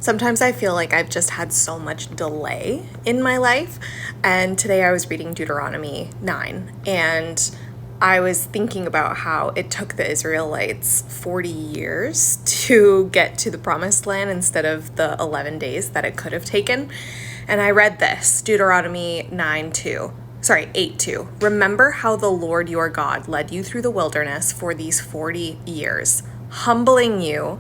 Sometimes I feel like I've just had so much delay in my life. And today I was reading Deuteronomy 9, and I was thinking about how it took the Israelites 40 years to get to the promised land instead of the 11 days that it could have taken. And I read this, Deuteronomy 8:2. Remember how the Lord your God led you through the wilderness for these 40 years, humbling you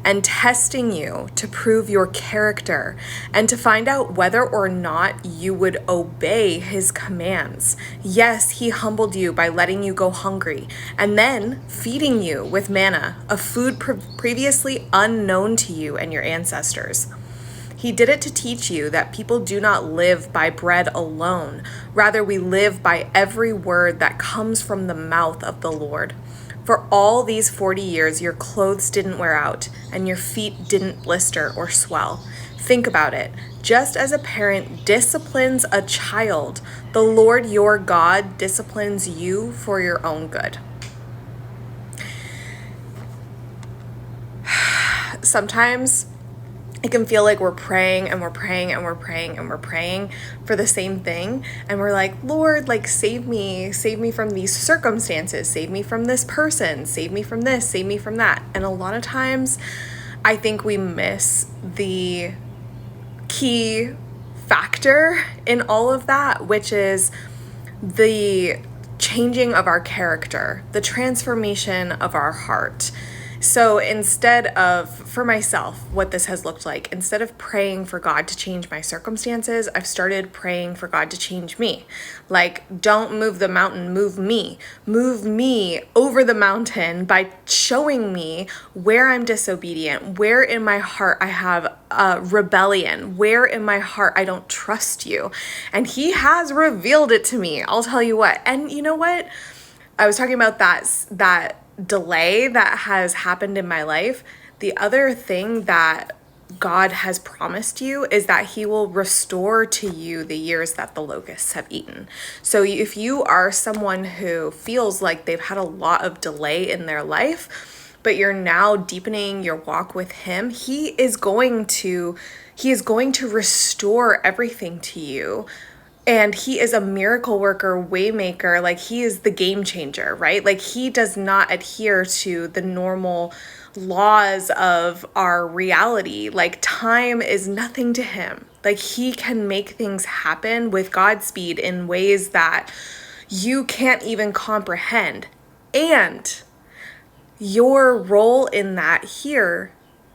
and testing you to prove your character and to find out whether or not you would obey his commands. Yes, he humbled you by letting you go hungry and then feeding you with manna, a food previously unknown to you and your ancestors. He did it to teach you that people do not live by bread alone. Rather, we live by every word that comes from the mouth of the Lord. For all these 40 years, your clothes didn't wear out and your feet didn't blister or swell. Think about it. Just as a parent disciplines a child, the Lord your God disciplines you for your own good. Sometimes it can feel like we're praying and we're praying and we're praying and we're praying for the same thing. And we're like, Lord, save me from these circumstances, save me from this person, save me from this, save me from that. And a lot of times I think we miss the key factor in all of that, which is the changing of our character, the transformation of our heart. So instead of, for myself, what this has looked like, instead of praying for God to change my circumstances, I've started praying for God to change me. Don't move the mountain, move me. Move me over the mountain by showing me where I'm disobedient, where in my heart I have rebellion, where in my heart I don't trust you. And he has revealed it to me. I'll tell you what. And you know what? I was talking about that delay that has happened in my life. The other thing that God has promised you is that he will restore to you the years that the locusts have eaten. So if you are someone who feels like they've had a lot of delay in their life, but you're now deepening your walk with him, he is going to restore everything to you. And he is a miracle worker, way maker. He is the game changer, right? He does not adhere to the normal laws of our reality. Time is nothing to him. He can make things happen with God's speed in ways that you can't even comprehend. And your role in that here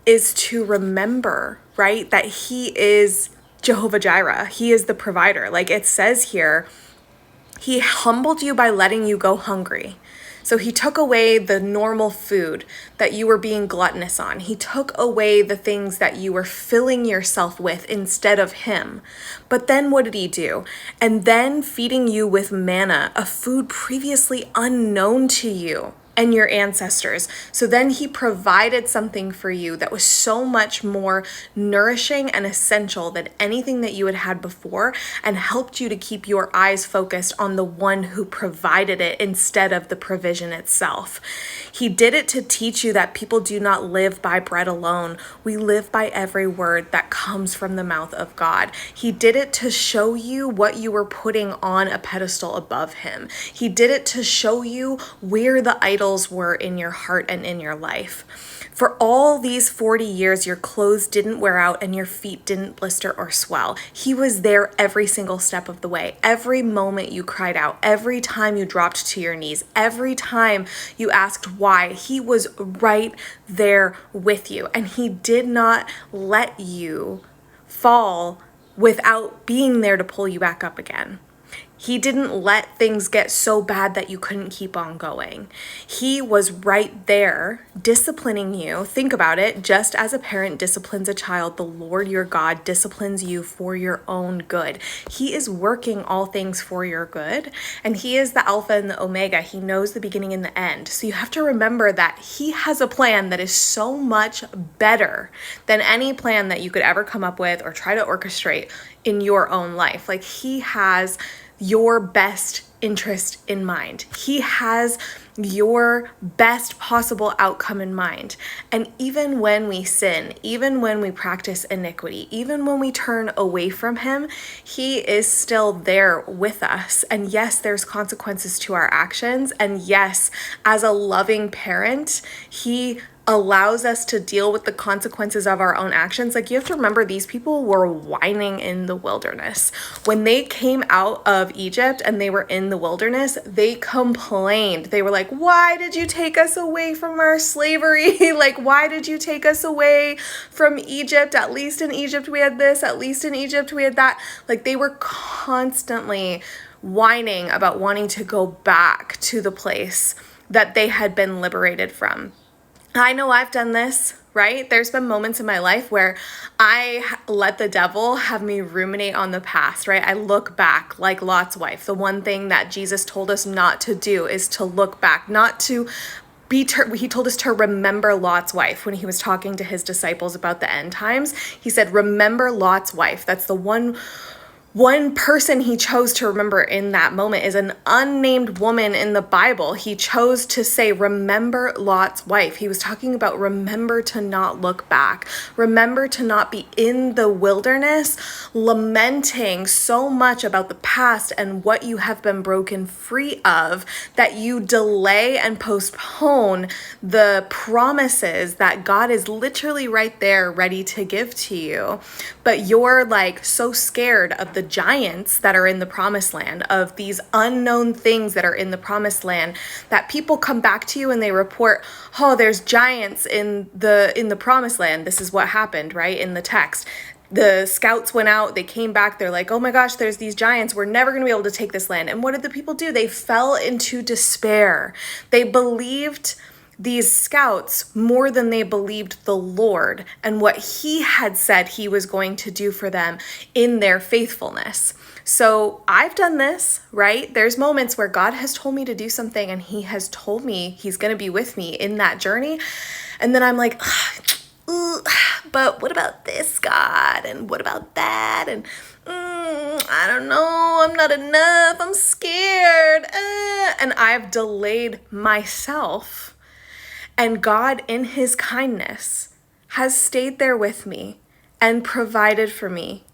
is to remember, right, that he is Jehovah Jireh. He is the provider. It says here, he humbled you by letting you go hungry. So he took away the normal food that you were being gluttonous on. He took away the things that you were filling yourself with instead of him. But then what did he do? And then feeding you with manna, a food previously unknown to you and your ancestors. So then he provided something for you that was so much more nourishing and essential than anything that you had had before, and helped you to keep your eyes focused on the one who provided it instead of the provision itself. He did it to teach you that people do not live by bread alone. We live by every word that comes from the mouth of God. He did it to show you what you were putting on a pedestal above him. He did it to show you where the idols were in your heart and in your life. For all these 40 years, your clothes didn't wear out and your feet didn't blister or swell. He was there every single step of the way. Every moment you cried out, every time you dropped to your knees, every time you asked why, he was right there with you. And he did not let you fall without being there to pull you back up again. He didn't let things get so bad that you couldn't keep on going. He was right there disciplining you. Think about it. Just as a parent disciplines a child, the Lord your God disciplines you for your own good. He is working all things for your good, and he is the Alpha and the Omega. He knows the beginning and the end. So you have to remember that he has a plan that is so much better than any plan that you could ever come up with or try to orchestrate in your own life. He has your best interest in mind. He has your best possible outcome in mind. And even when we sin, even when we practice iniquity, even when we turn away from him, he is still there with us. And yes, there's consequences to our actions. And yes, as a loving parent, he allows us to deal with the consequences of our own actions. Like, you have to remember, these people were whining in the wilderness. When they came out of Egypt and they were in the wilderness, they complained. They were like, why did you take us away from our slavery? Like, why did you take us away from Egypt? At least in Egypt we had this, at least in Egypt we had that. Like, they were constantly whining about wanting to go back to the place that they had been liberated from. I know I've done this, right? There's been moments in my life where I let the devil have me ruminate on the past, right? I look back like Lot's wife. The one thing that Jesus told us not to do is to look back, not to he told us to remember Lot's wife when he was talking to his disciples about the end times. He said, remember Lot's wife. That's the one person he chose to remember in that moment is an unnamed woman in the Bible. He chose to say, remember Lot's wife. He was talking about remember to not look back. Remember to not be in the wilderness, lamenting so much about the past and what you have been broken free of, that you delay and postpone the promises that God is literally right there ready to give to you. But you're like so scared of the giants that are in the promised land, of these unknown things that are in the promised land, that people come back to you and they report, oh, there's giants in the promised land. This is what happened, right? In the text. The scouts went out, they came back, they're like, oh my gosh, there's these giants. We're never going to be able to take this land. And what did the people do? They fell into despair. They believed these scouts more than they believed the Lord and what he had said he was going to do for them in their faithfulness. So I've done this, right? There's moments where God has told me to do something and he has told me he's going to be with me in that journey. And then I'm like, but what about this, God? And what about that? And I don't know. I'm not enough. I'm scared. And I've delayed myself. And God, in his kindness, has stayed there with me and provided for me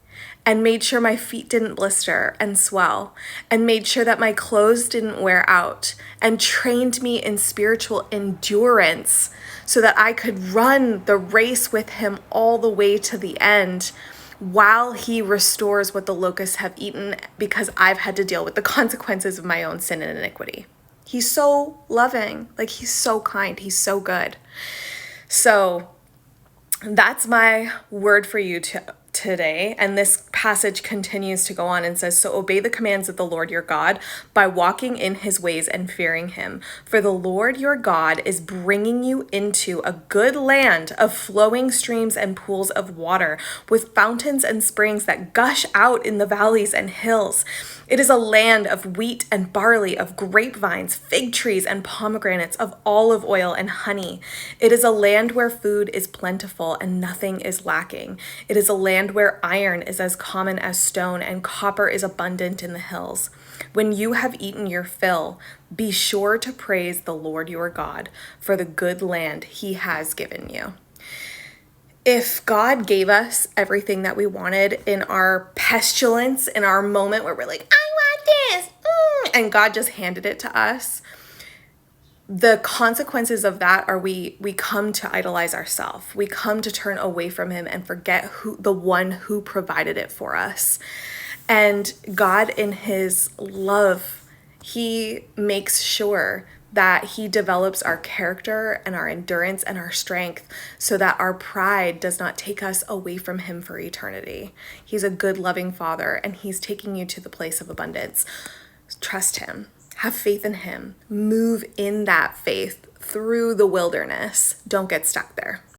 and made sure my feet didn't blister and swell and made sure that my clothes didn't wear out and trained me in spiritual endurance so that I could run the race with him all the way to the end while he restores what the locusts have eaten, because I've had to deal with the consequences of my own sin and iniquity. He's so loving, like he's so kind, he's so good. So that's my word for you today. And this passage continues to go on and says, so obey the commands of the Lord your God by walking in his ways and fearing him. For the Lord your God is bringing you into a good land of flowing streams and pools of water, with fountains and springs that gush out in the valleys and hills. It is a land of wheat and barley, of grapevines, fig trees, and pomegranates, of olive oil and honey. It is a land where food is plentiful and nothing is lacking. It is a land where iron is as common as stone and copper is abundant in the hills. When you have eaten your fill, be sure to praise the Lord your God for the good land he has given you. If God gave us everything that we wanted in our pestilence, in our moment where we're like, I want this, and God just handed it to us, the consequences of that are we come to idolize ourselves. We come to turn away from him and forget the one who provided it for us. And God, in his love, he makes sure that he develops our character and our endurance and our strength so that our pride does not take us away from him for eternity. He's a good, loving Father, and he's taking you to the place of abundance. Trust him. Have faith in him. Move in that faith through the wilderness. Don't get stuck there.